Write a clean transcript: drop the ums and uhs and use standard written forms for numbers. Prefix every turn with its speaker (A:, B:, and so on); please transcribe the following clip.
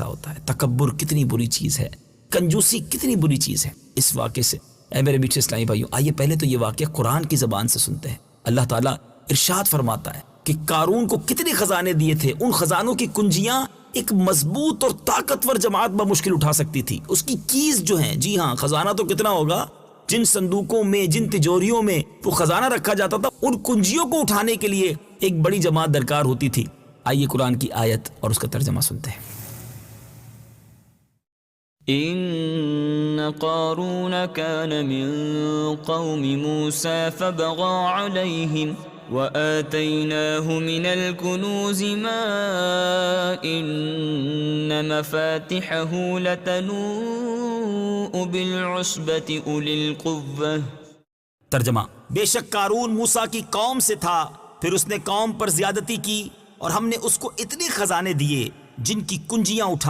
A: ہوتا ہے. تکبر کتنی بری چیز ہے، کنجوسی کتنی بری چیز ہے. اس واقعے سے اے میرے میٹھے اسلامی بھائیوں، آئیے پہلے تو یہ واقعہ قرآن کی زبان سے سنتے ہیں. اللہ تعالیٰ ارشاد فرماتا ہے کہ قارون کو کتنے خزانے دیے تھے، ان خزانوں کی کنجیاں ایک مضبوط اور طاقتور جماعت بمشکل اٹھا سکتی تھی. اس کی کیز جو ہیں، جی ہاں خزانہ تو کتنا ہوگا، جن صندوقوں میں جن تجوریوں میں وہ خزانہ رکھا جاتا تھا، ان کنجیوں کو اٹھانے کے لیے ایک بڑی جماعت درکار ہوتی تھی. آئیے قرآن کی آیت اور اس کا ترجمہ سنتے ہیں.
B: إن قارون كان من قوم موسى فبغى عليهم وآتيناه من الكنوز ما إن مفاتحه لتنوء بالعصبة أولي القوة.
A: ترجمہ: بے شک قارون موسیٰ کی قوم سے تھا، پھر اس نے قوم پر زیادتی کی اور ہم نے اس کو اتنے خزانے دیے جن کی کنجیاں اٹھا